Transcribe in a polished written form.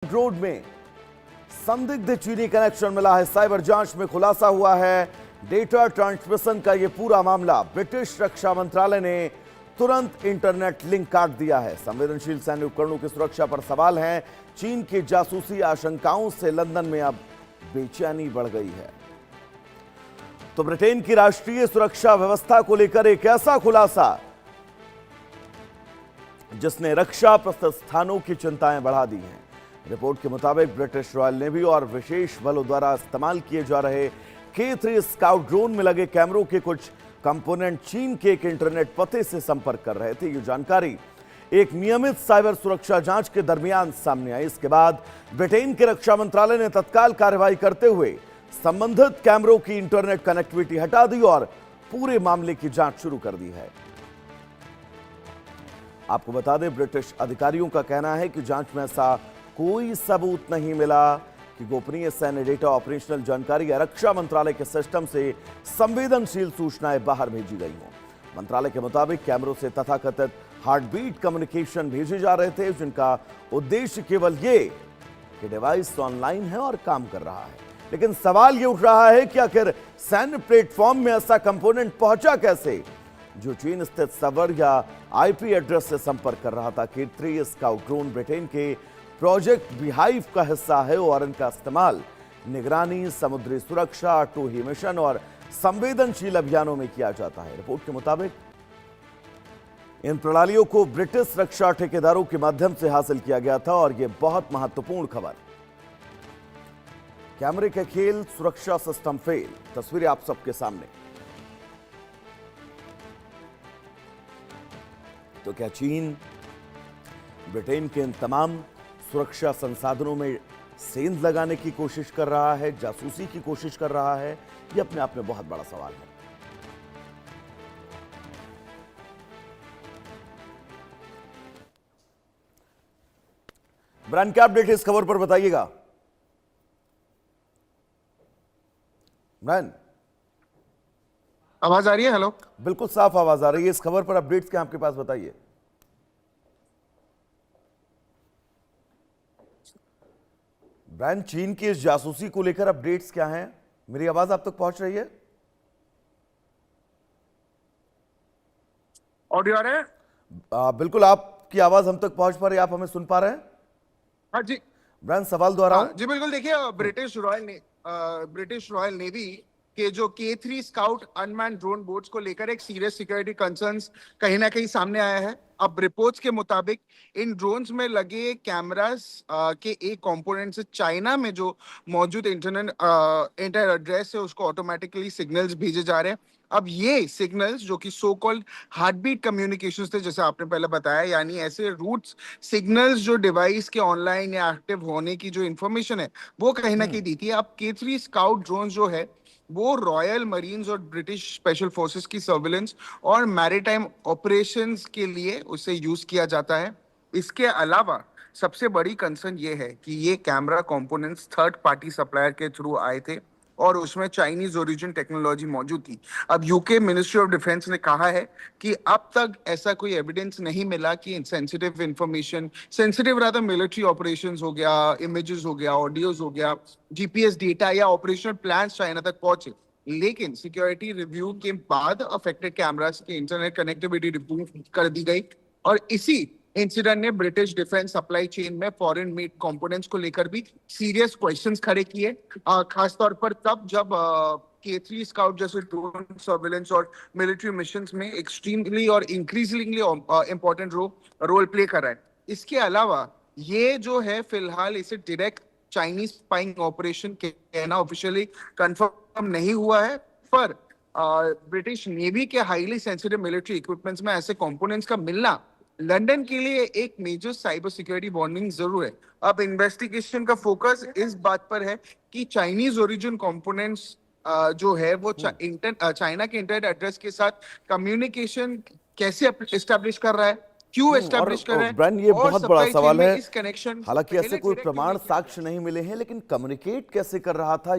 Road में संदिग्ध चीनी कनेक्शन मिला है। साइबर जांच में खुलासा हुआ है डेटा ट्रांसमिशन का यह पूरा मामला। ब्रिटिश रक्षा मंत्रालय ने तुरंत इंटरनेट लिंक काट दिया है। संवेदनशील सैन्य उपकरणों की सुरक्षा पर सवाल हैं। चीन की जासूसी आशंकाओं से लंदन में अब बेचैनी बढ़ गई है। तो ब्रिटेन की राष्ट्रीय सुरक्षा व्यवस्था को लेकर एक ऐसा खुलासा जिसने रक्षा प्रतिष्ठानों की चिंताएं बढ़ा दी हैं। रिपोर्ट के मुताबिक ब्रिटिश रॉयल नेवी और विशेष बलों द्वारा इस्तेमाल किए जा रहे K3 स्काउट ड्रोन में लगे कैमरों के कुछ कंपोनेंट चीन के एक इंटरनेट पते से संपर्क कर रहे थे। ये जानकारी एक नियमित साइबर सुरक्षा जांच के दरमियान सामने आई। इसके बाद ब्रिटेन के रक्षा मंत्रालय ने तत्काल कार्रवाई करते हुए संबंधित कैमरों की इंटरनेट कनेक्टिविटी हटा दी और पूरे मामले की जांच शुरू कर दी है। आपको बता दें, ब्रिटिश अधिकारियों का कहना है कि जांच में ऐसा कोई सबूत नहीं मिला कि गोपनीय सैन्य डेटा, ऑपरेशनल जानकारी या रक्षा मंत्रालय के सिस्टम से संवेदनशील सूचनाएं बाहर भेजी गई हों। मंत्रालय के मुताबिक कैमरों से तथाकथित हार्टबीट कम्युनिकेशन भेजे जा रहे थे, जिनका उद्देश्य केवल ये कि डिवाइस ऑनलाइन है और काम कर रहा है। लेकिन सवाल ये उठ रहा है कि आखिर सैन्य प्लेटफॉर्म में ऐसा कंपोनेंट पहुंचा कैसे जो चीन स्थित सर्वर या आईपी एड्रेस से संपर्क कर रहा था। K3 स्काउट ड्रोन ब्रिटेन के प्रोजेक्ट बीहाइव का हिस्सा है और इनका इस्तेमाल निगरानी, समुद्री सुरक्षा, टोही मिशन और संवेदनशील अभियानों में किया जाता है। रिपोर्ट के मुताबिक इन प्रणालियों को ब्रिटिश रक्षा ठेकेदारों के माध्यम से हासिल किया गया था और यह बहुत महत्वपूर्ण खबर। कैमरे के खेल, सुरक्षा सिस्टम फेल। तस्वीरें आप सबके सामने। तो क्या चीन ब्रिटेन के इन तमाम सुरक्षा संसाधनों में सेंध लगाने की कोशिश कर रहा है, जासूसी की कोशिश कर रहा है? यह अपने आप में बहुत बड़ा सवाल है। ब्रांड क्या अपडेट है इस खबर पर बताइएगा। ब्रांड, आवाज आ रही है? हेलो, बिल्कुल साफ आवाज आ रही है। इस खबर पर अपडेट्स क्या आपके पास, बताइए। ब्रांड, चीन की इस जासूसी को लेकर अपडेट्स क्या हैं? मेरी आवाज आप तक पहुंच रही है? ऑडियो आ रहा है? बिल्कुल, आपकी आवाज हम तक पहुंच पा रही है। आप हमें सुन पा रहे हैं? हाँ जी। ब्रांड, सवाल दोहराऊं? जी बिल्कुल। देखिए, ब्रिटिश रॉयल नेवी के जो K3 scout unmanned drone boats को लेकर एक सीरियस सिक्योरिटी कंसर्न्स कहीं ना कहीं सामने आया है। अब रिपोर्ट्स के मुताबिक इन ड्रोन्स में लगे कैमरास के एक कंपोनेंट से चाइना में जो मौजूद इंटरनेट एड्रेस है उसको ऑटोमेटिकली सिग्नल्स भेजे जा रहे हैं। अब ये सिग्नल्स जो कि सो कॉल्ड हार्टबीट कम्युनिकेशंस थे, जैसे आपने पहले बताया, यानी ऐसे रूट्स सिग्नल्स जो डिवाइस के ऑनलाइन या एक्टिव होने की जो इंफॉर्मेशन है वो कहीं ना कहीं दी थी। अब K3 स्काउट ड्रोन जो है वो रॉयल मरीन्स और ब्रिटिश स्पेशल फोर्सेस की सर्विलेंस और मैरीटाइम ऑपरेशंस के लिए उसे यूज किया जाता है। इसके अलावा सबसे बड़ी कंसर्न ये है कि ये camera components third party supplier के थ्रू आए थे और उसमें चाइनीज ओरिजिन टेक्नोलॉजी मौजूद थी। अब यूके मिनिस्ट्री ऑफ डिफेंस ने कहा है कि अब तक ऐसा कोई एविडेंस नहीं मिला कि sensitive information, sensitive rather military operations हो गया, इमेजेस हो गया, ऑडियोज हो गया, जीपीएस डेटा या ऑपरेशनल प्लान्स चाइना तक पहुंचे। लेकिन सिक्योरिटी रिव्यू के बाद अफेक्टेड कैमरास की इंटरनेट कनेक्टिविटी रिमूव कर दी गई और इसी इंसिडेंट ने ब्रिटिश डिफेंस सप्लाई चेन में फॉरेन मेड कंपोनेंट्स को लेकर भी सीरियस क्वेश्चंस खड़े किए। खास तौर पर तब जब K3 स्काउट जैसे ड्रोन सर्विलेंस और मिलिट्री मिशंस में एक्सट्रीमली और इंक्रीजिंगली इंपॉर्टेंट रोल प्ले कर रहा है। इसके अलावा ये जो है फिलहाल इसे डायरेक्ट चाइनीज स्पाइंग ऑपरेशन कहना ऑफिशियली कंफर्म नहीं हुआ है, पर ब्रिटिश नेवी के हाईली सेंसिटिव मिलिट्री इक्विपमेंट्स में ऐसे कंपोनेंट्स का मिलना लंदन के लिए एक मेजर साइबर सिक्योरिटी वार्निंग जरूर है। अब इन्वेस्टिगेशन का फोकस इस बात पर है कि चाइनीज ओरिजिन कंपोनेंट्स जो है वो चाइना के इंटरनेट एड्रेस के साथ कम्युनिकेशन कैसे एस्टेब्लिश कर रहा है, क्यों एस्टेब्लिश कर रहा है। ब्रांड, ये बहुत बड़ा सवाल है। इस कनेक्शन हालांकि ऐसे कोई प्रमाण, साक्ष्य नहीं मिले हैं, लेकिन कम्युनिकेट कैसे कर रहा था